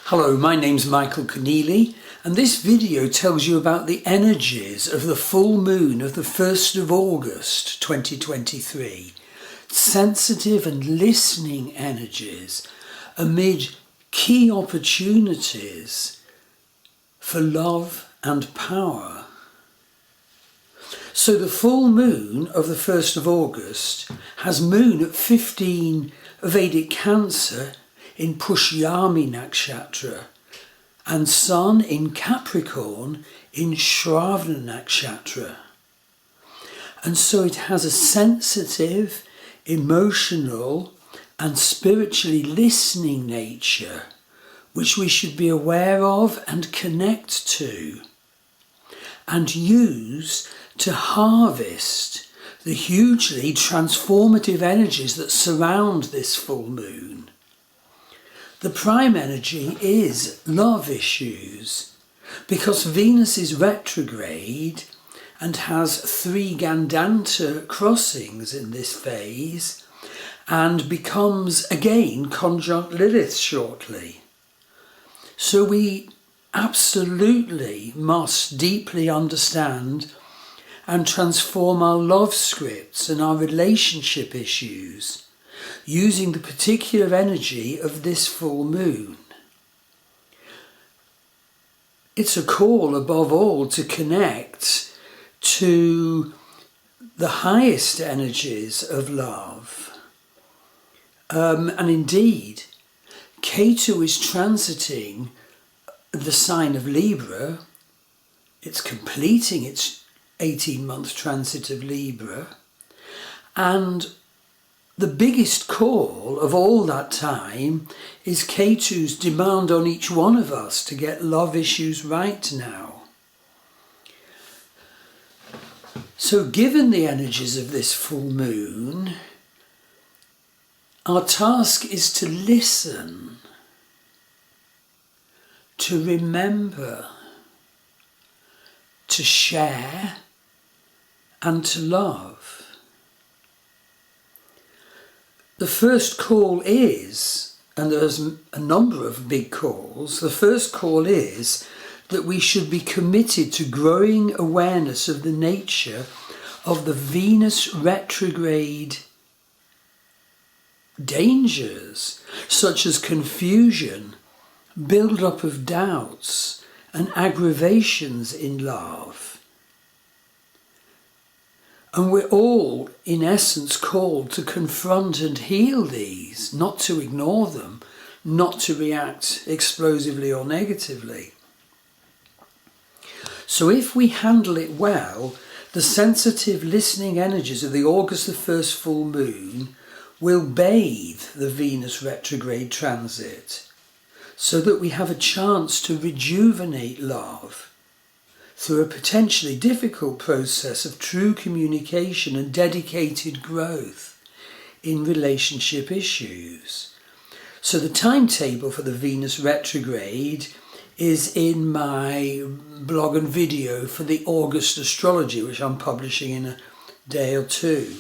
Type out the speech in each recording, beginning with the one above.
Hello, my name's Michael Conneely, and this video tells you about the energies of the full moon of the 1st of August 2023. Sensitive and listening energies amid key opportunities for love and power. So the full moon of the 1st of August has moon at 15 Vedic Cancer in Pushyami Nakshatra and Sun in Capricorn in Shravana Nakshatra. And so it has a sensitive, emotional and spiritually listening nature which we should be aware of and connect to and use to harvest the hugely transformative energies that surround this full moon. The prime energy is love issues, because Venus is retrograde and has 3 Gandanta crossings in this phase and becomes again conjunct Lilith shortly. So we absolutely must deeply understand and transform our love scripts and our relationship issues using the particular energy of this full moon. It's a call above all to connect to the highest energies of love. And indeed, Ketu is transiting the sign of Libra. It's completing its 18-month transit of Libra. And the biggest call of all that time is Ketu's demand on each one of us to get love issues right now. So given the energies of this full moon, our task is to listen, to remember, to share and to love. The first call is, and there's a number of big calls, the first call is that we should be committed to growing awareness of the nature of the Venus retrograde dangers, such as confusion, build-up of doubts, and aggravations in love. And we're all, in essence, called to confront and heal these, not to ignore them, not to react explosively or negatively. So if we handle it well, the sensitive listening energies of the August the 1st full moon will bathe the Venus retrograde transit so that we have a chance to rejuvenate love through a potentially difficult process of true communication and dedicated growth in relationship issues. So the timetable for the Venus retrograde is in my blog and video for the August astrology, which I'm publishing in a day or two.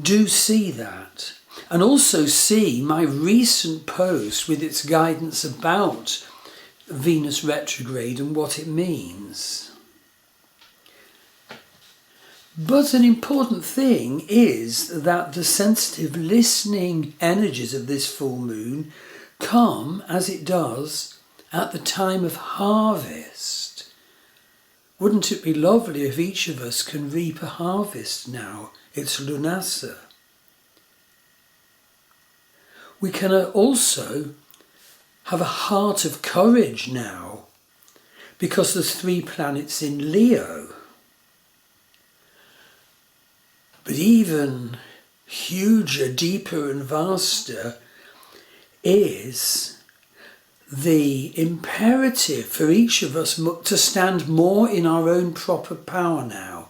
Do see that. And also see my recent post with its guidance about Venus retrograde and what it means. But an important thing is that the sensitive listening energies of this full moon come, as it does, at the time of harvest. Wouldn't it be lovely if each of us can reap a harvest now? It's Lunasa. We can also have a heart of courage now, because there's 3 planets in Leo. But even huger, deeper and vaster is the imperative for each of us to stand more in our own proper power now,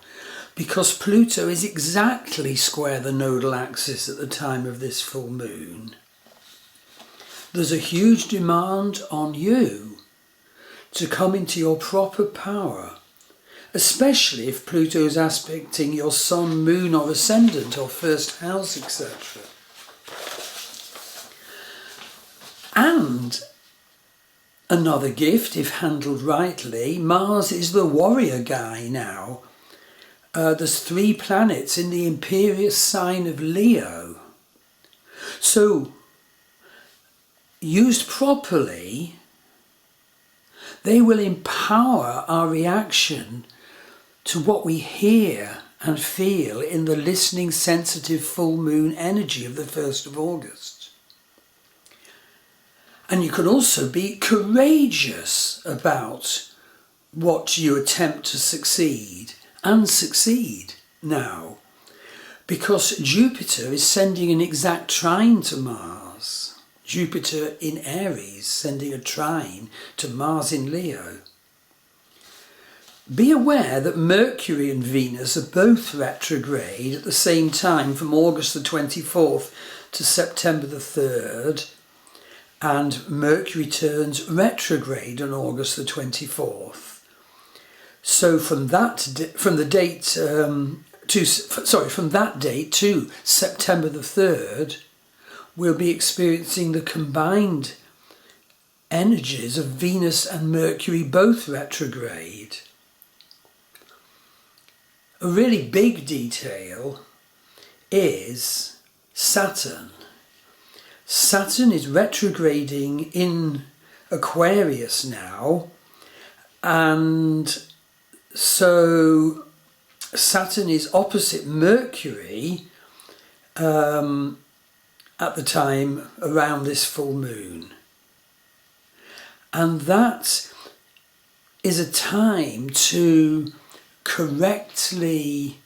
because Pluto is exactly square the nodal axis at the time of this full moon. There's a huge demand on you to come into your proper power, especially if Pluto is aspecting your sun, moon or ascendant or first house, etc. And Another gift, if handled rightly, Mars is the warrior guy now. There's 3 planets in the imperious sign of Leo. So, used properly, they will empower our reaction to what we hear and feel in the listening, sensitive full moon energy of the 1st of August. And you can also be courageous about what you attempt to succeed and succeed now, because Jupiter is sending an exact trine to Mars. Jupiter in Aries sending a trine to Mars in Leo. Be aware that Mercury and Venus are both retrograde at the same time from August the 24th to September the 3rd, and Mercury turns retrograde on August the 24th. So from that date to September the 3rd, we'll be experiencing the combined energies of Venus and Mercury both retrograde. A really big detail is Saturn. Saturn is retrograding in Aquarius now, and so Saturn is opposite Mercury at the time around this full moon. And that is a time to correctly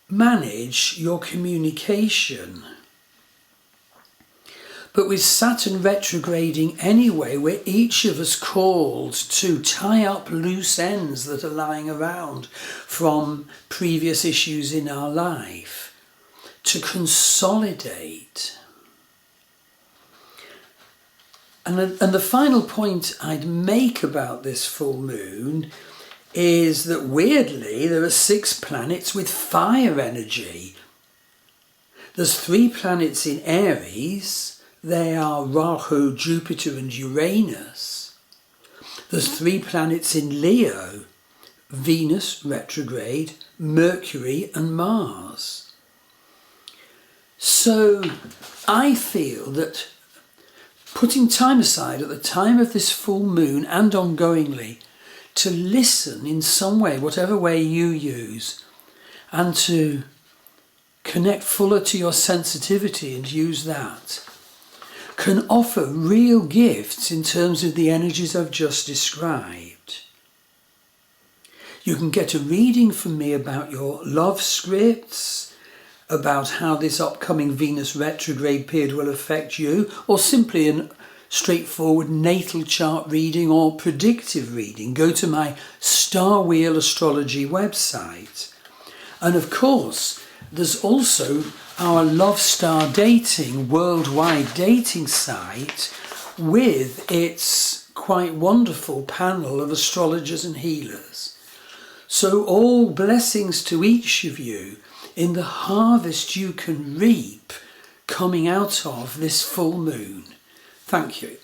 manage your communication. But with Saturn retrograding anyway, we're each of us called to tie up loose ends that are lying around from previous issues in our life, to consolidate. And the final point I'd make about this full moon is that weirdly there are 6 planets with fire energy. There's 3 planets in Aries. They are Rahu, Jupiter and Uranus. There's 3 planets in Leo, Venus retrograde, Mercury and Mars. So I feel that putting time aside at the time of this full moon and ongoingly to listen in some way, whatever way you use, and to connect fuller to your sensitivity and use that, can offer real gifts in terms of the energies I've just described. You can get a reading from me about your love scripts, about how this upcoming Venus retrograde period will affect you, or simply a straightforward natal chart reading or predictive reading. Go to my Star Wheel Astrology website. And of course, there's also our Love Star Dating worldwide dating site with its quite wonderful panel of astrologers and healers. So all blessings to each of you in the harvest you can reap coming out of this full moon. Thank you.